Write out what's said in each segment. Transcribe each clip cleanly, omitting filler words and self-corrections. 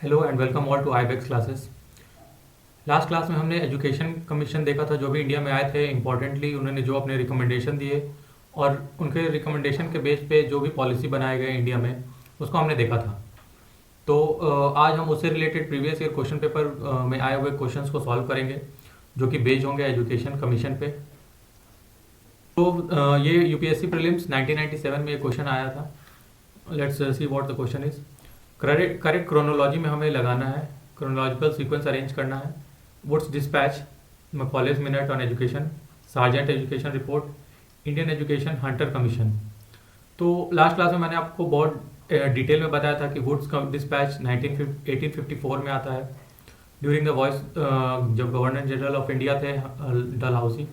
Hello and welcome all to Ibex classes. Last class में हमने education commission देखा था, जो भी इंडिया में आए थे। इम्पोर्टेंटली उन्होंने जो अपने रिकमेंडेशन दिए और उनके रिकमेंडेशन के बेस पे जो भी पॉलिसी बनाए गए इंडिया में, उसको हमने देखा था। तो आज हम उससे related previous year question paper में आए हुए क्वेश्चंस को सॉल्व करेंगे, जो कि बेस्ड होंगे एजुकेशन कमीशन पे। तो ये यूपीएससी प्रीलिम्स 1997 में ये क्वेश्चन आया था। Let's see what the question is. Correct chronology में हमें लगाना है, क्रोनोलॉजिकल सीक्वेंस अरेंज करना है। Wood's dispatch, Macaulay's minute on education, Sargent education report, Indian education Hunter commission. तो लास्ट क्लास में मैंने आपको बहुत डिटेल में बताया था कि वुड्स डिस्पैच 1854 में आता है, ड्यूरिंग द वॉइस जब गवर्नर जनरल ऑफ इंडिया थे डलहौसी।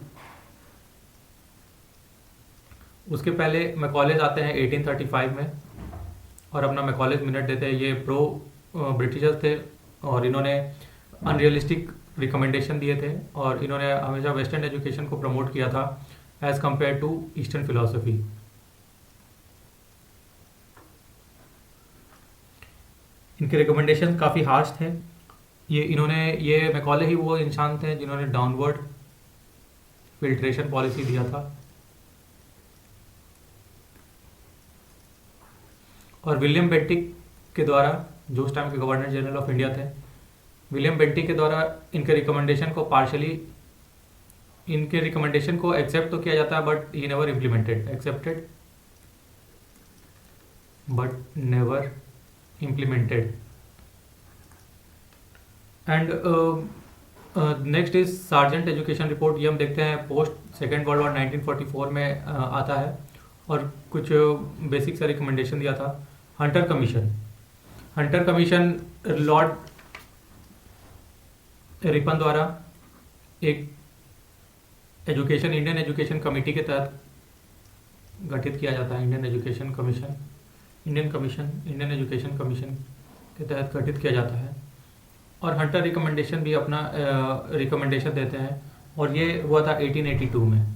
उसके पहले मैकॉलेज आते हैं 1835 में और अपना मैकॉलेज मिनट देते हैं। ये प्रो ब्रिटिशर्स थे और इन्होंने अनरियलिस्टिक रिकमेंडेशन दिए थे और इन्होंने हमेशा वेस्टर्न एजुकेशन को प्रमोट किया था as compare to eastern philosophy. इनके रिकमेंडेशन काफ़ी हार्श थे। ये मैकॉले ही वो इंसान थे जिन्होंने डाउनवर्ड फिल्ट्रेशन पॉलिसी दिया था। और विलियम बेंटिक के द्वारा, जो उस टाइम के गवर्नर जनरल ऑफ इंडिया थे, विलियम बेंटिक के द्वारा इनके रिकमेंडेशन को एक्सेप्ट तो किया जाता है, but he never implemented, accepted but never implemented. And next is sergeant education report. ये हम देखते हैं पोस्ट सेकेंड वर्ल्ड वॉर 1944 में आता है और कुछ बेसिक सा रिकमेंडेशन दिया था। हंटर कमीशन लॉर्ड रिपन द्वारा एक इंडियन एजुकेशन कमेटी के तहत गठित किया जाता है। इंडियन एजुकेशन कमीशन के तहत गठित किया जाता है और हंटर रिकमेंडेशन भी अपना रिकमेंडेशन देते हैं और ये हुआ था 1882 में।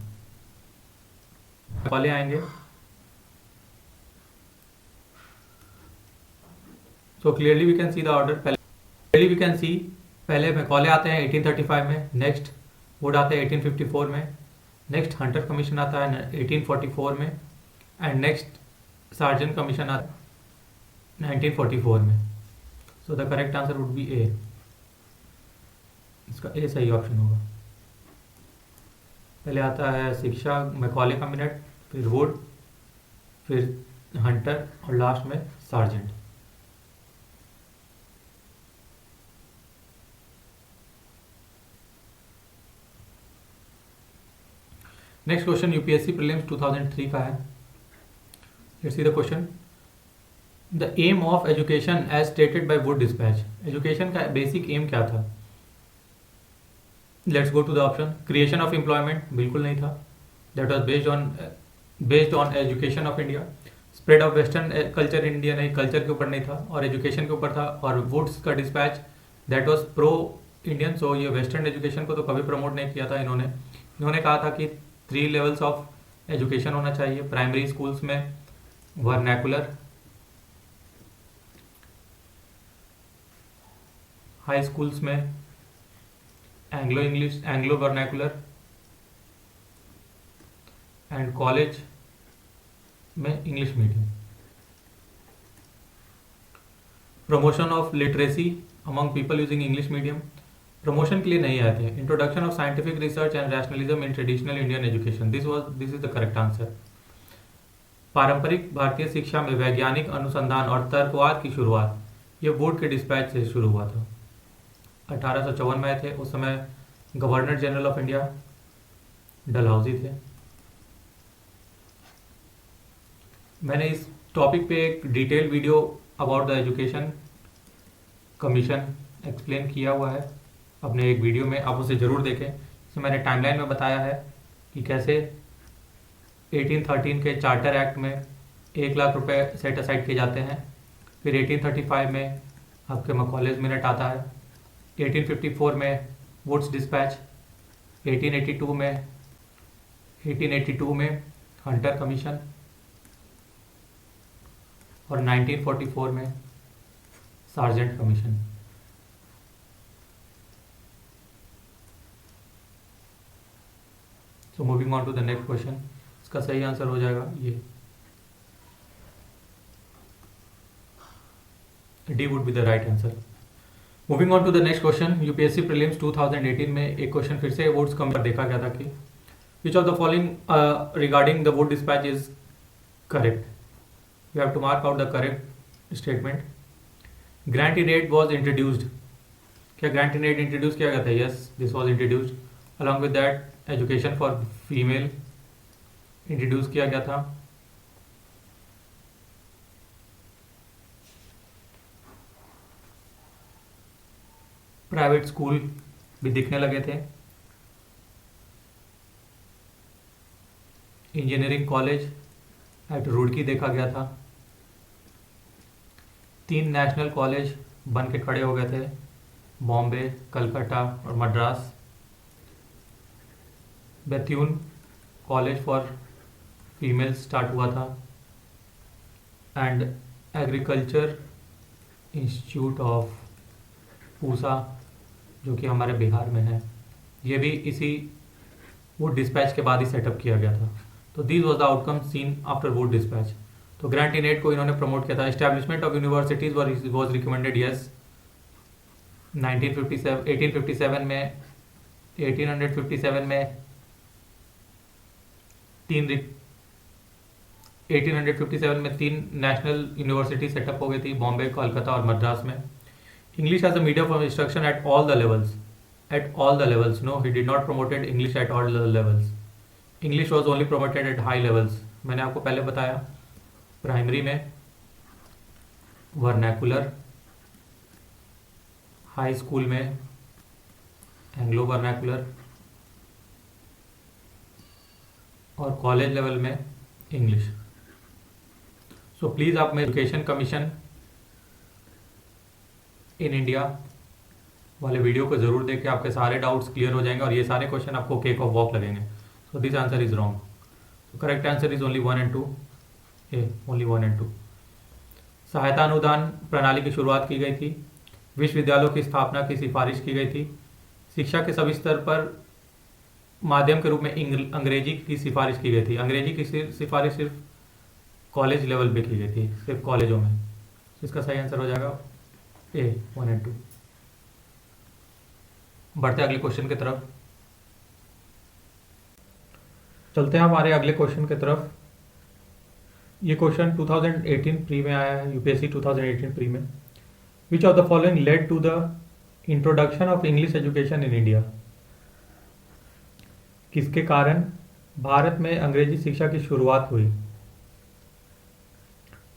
वाले आएंगे। So clearly we can see the order. पहले मैकॉले आते हैं 1835 में, नेक्स्ट वुड आते हैं 1854 में, नेक्स्ट हंटर कमीशन आता है 1844 में एंड नेक्स्ट सार्जेंट कमीशन आता है 1944 में। So the correct answer would be A. इसका ए सही ऑप्शन होगा। पहले आता है शिक्षा, मैकॉले का मिनट, फिर वुड, फिर हंटर और लास्ट में Sargent. Next question UPSC prelims 2003 का है। Let's see the question. The aim of education as stated by Wood dispatch. Education का बेसिक एम क्या था? Let's go to the option. Creation of employment, बिल्कुल नहीं था। That was based on education of India. Spread of western culture in India, नहीं, culture के ऊपर नहीं था और एजुकेशन के ऊपर था। और वुड्स का dispatch that was pro Indian, so ये वेस्टर्न एजुकेशन को तो कभी प्रमोट नहीं किया था। इन्होंने कहा था कि 3 लेवल्स ऑफ एजुकेशन होना चाहिए। प्राइमरी स्कूल्स में वर्नैकुलर, हाई स्कूल्स में एंग्लो वर्नैकुलर एंड कॉलेज में English medium. Promotion of literacy among people using English medium, promotion के लिए नहीं आए थे। Introduction of scientific research and rationalism in traditional Indian education, this is the correct answer. पारंपरिक भारतीय शिक्षा में वैज्ञानिक अनुसंधान और तर्कवाद की शुरुआत, ये वुड के डिस्पैच से शुरू हुआ था। 1854 में आए थे। उस समय governor general of India Dalhousie थे। मैंने इस टॉपिक पे एक detail video about the education commission explain किया हुआ है अपने एक वीडियो में, आप उसे ज़रूर देखें। इसमें मैंने टाइमलाइन में बताया है कि कैसे 1813 के चार्टर एक्ट में 1 लाख रुपए सेट असाइड किए जाते हैं। फिर 1835 में आपके मैकॉलेज मिनट आता है, 1854 में वुड्स डिस्पैच, 1882 में हंटर कमीशन और 1944 में Sargent commission. So moving on to the next question, इसका सही आंसर हो जाएगा ये, D would be the right answer. Moving on to the next question, UPSC prelims 2018 में एक क्वेश्चन फिर से वोट्स कम देखा गया था कि which of the following regarding the Wood dispatch is correct. You have to mark out the correct statement. Grant in aid was introduced, क्या grant in aid introduce किया गया था? Yes, this was introduced. Along with that education for female introduce किया गया था। Private school भी दिखने लगे थे। इंजीनियरिंग कॉलेज एट रुड़की देखा गया था। 3 नेशनल कॉलेज बन के खड़े हो गए थे, बॉम्बे, कलकत्ता और Madras. Bethune college for females start हुआ था। And agriculture institute of Pusa, जो कि हमारे बिहार में है, ये भी इसी वोट डिस्पैच के बाद ही सेटअप किया गया था। तो this was the outcome seen after Wood dispatch. तो ग्रांट इन एड को इन्होंने प्रमोट किया था। Establishment of universities was recommended, yes. 1857 में 1857 में 3 नेशनल यूनिवर्सिटी सेटअप हो गई थी, बॉम्बे, कोलकाता और मद्रास में। English as a medium of instruction at all the levels. At all the levels. No, he did not promoted English at all the levels. English was only promoted at high levels. मैंने आपको पहले बताया, primary में vernacular, high school में Anglo vernacular और college level में English. So please आप में एजुकेशन कमीशन इन इंडिया वाले वीडियो को जरूर देखें, आपके सारे डाउट्स क्लियर हो जाएंगे और ये सारे क्वेश्चन आपको केक ऑफ वॉक लगेंगे। So this answer is wrong. So correct answer is only 1 and 2, only 1 and 2। सहायता अनुदान प्रणाली की शुरुआत की गई थी। विश्वविद्यालयों की स्थापना की सिफारिश की गई थी। शिक्षा के सभी स्तर पर माध्यम के रूप में अंग्रेजी की सिफारिश की गई थी। अंग्रेजी की सिफारिश सिर्फ कॉलेज लेवल पे की गई थी, सिर्फ कॉलेजों में। इसका सही आंसर हो जाएगा ए, 1 and 2। बढ़ते हैं अगले क्वेश्चन की तरफ। चलते हैं हमारे अगले क्वेश्चन की तरफ। ये क्वेश्चन 2018 प्री में आया है, यूपीएससी 2018 प्री में। Which of the following led to the introduction of English education in India. किसके कारण भारत में अंग्रेजी शिक्षा की शुरुआत हुई?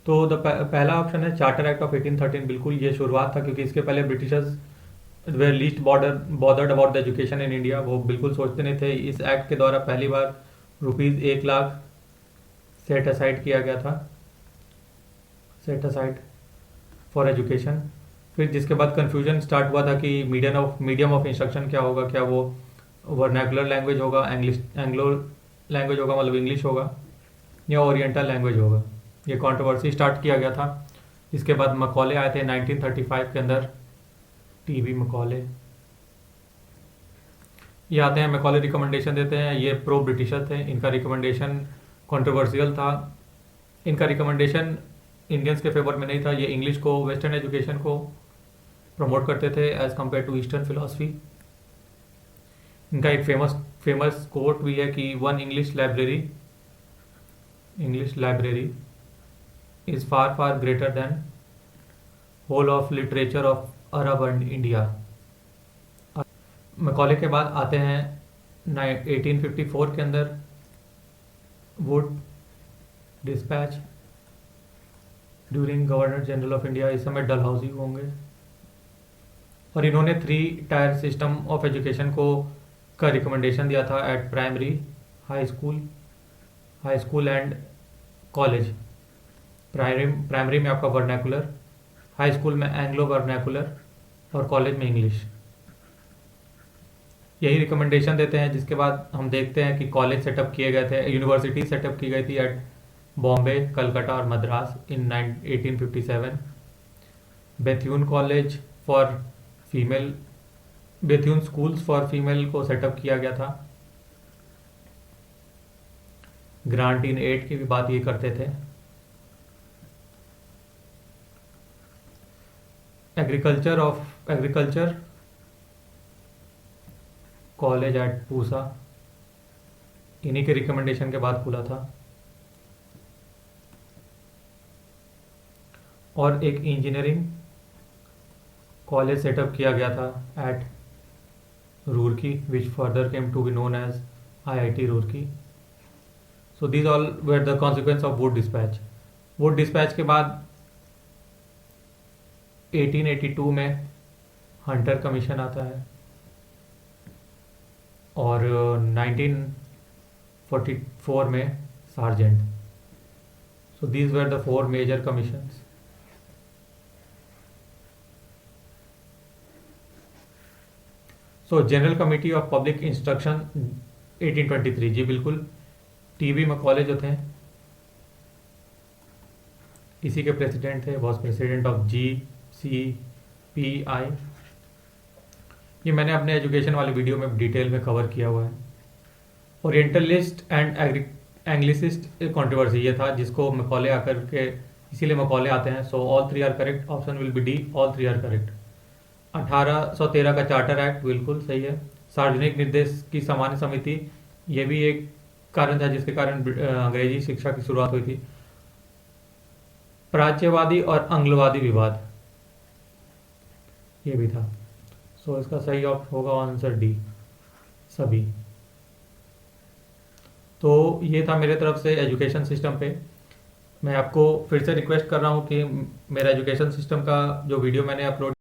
तो पहला ऑप्शन है चार्टर एक्ट ऑफ 1813। बिल्कुल ये शुरुआत था, क्योंकि इसके पहले Britishers were least bothered about the education in India. वो बिल्कुल सोचते नहीं थे। इस एक्ट के द्वारा पहली बार ₹1 लाख सेट असाइड किया गया था, सेट असाइड फॉर एजुकेशन। फिर जिसके बाद कन्फ्यूजन स्टार्ट हुआ था कि मीडियम ऑफ इंस्ट्रक्शन क्या होगा, क्या वो वर्नैकुलर लैंग्वेज होगा, एंग्लो लैंग्वेज होगा, मतलब इंग्लिश होगा, या ओरिएंटल लैंग्वेज होगा। ये कंट्रोवर्सी स्टार्ट किया गया था। इसके बाद मकौले आए थे 1935 के अंदर, टीबी मकौले ये आते हैं। मकौले रिकमेंडेशन देते हैं, ये प्रो ब्रिटिशर थे। इनका रिकमेंडेशन कंट्रोवर्शियल था। इनका रिकमेंडेशन इंडियंस के फेवर में नहीं था। ये इंग्लिश को, वेस्टर्न एजुकेशन को प्रमोट करते थे as compare to eastern philosophy. इनका एक फेमस कोट भी है कि one English library is far greater than whole of literature of Arab and India। Macaulay के बाद आते हैं 1854 के अंदर Wood dispatch during governor general of India. इस समय डलहौजी होंगे और इन्होंने 3 टायर सिस्टम ऑफ एजुकेशन का रिकमेंडेशन दिया था eight primary, high school and college. Primary में आपका वर्नैकुलर, हाई स्कूल में एंग्लो वर्नैकुलर और कॉलेज में इंग्लिश। यही रिकमेंडेशन देते हैं। जिसके बाद हम देखते हैं कि कॉलेज सेटअप किए गए थे, यूनिवर्सिटी सेटअप की गई थी एट बॉम्बे, कलकत्ता और Madras in 1857। Bethune college for female, Bethune schools for female को सेटअप किया गया था। ग्रांट इन एड की भी बात ये करते थे। एग्रीकल्चर कॉलेज एट पूसा, इन्हीं के रिकमेंडेशन के बाद खुला था। और एक इंजीनियरिंग कॉलेज सेटअप किया गया था at Roorkee, which further came to be known as IIT Roorkee. So these all were the consequence of Wood dispatch. Wood dispatch के बाद 1882 में हंटर कमीशन आता है और 1944 में Sargent. So these were the 4 major commissions. So general committee of public instruction 1823, जी बिल्कुल, TB Macaulay जो थे इसी के प्रेसिडेंट थे, वॉज प्रेसिडेंट ऑफ GCPI। ये मैंने अपने एजुकेशन वाले वीडियो में डिटेल में कवर किया हुआ है। ओरिएंटलिस्ट एंड एंग्लिसिस्ट कंट्रोवर्सी ये था जिसको मकौले आकर के, इसीलिए मकौले आते हैं। So all 3 are correct, option will be D, all 3 are correct. 1813 का चार्टर एक्ट बिल्कुल सही है। सार्वजनिक निर्देश की सामान्य समिति, ये भी एक कारण था जिसके कारण अंग्रेजी शिक्षा की शुरुआत हुई थी। प्राच्यवादी और अंग्लवादी विवाद, ये भी था। सो इसका सही ऑप्शन होगा आंसर डी, सभी। तो ये था मेरे तरफ से एजुकेशन सिस्टम पे। मैं आपको फिर से रिक्वेस्ट कर रहा हूँ कि मेरा एजुकेशन सिस्टम का जो वीडियो मैंने अपलोड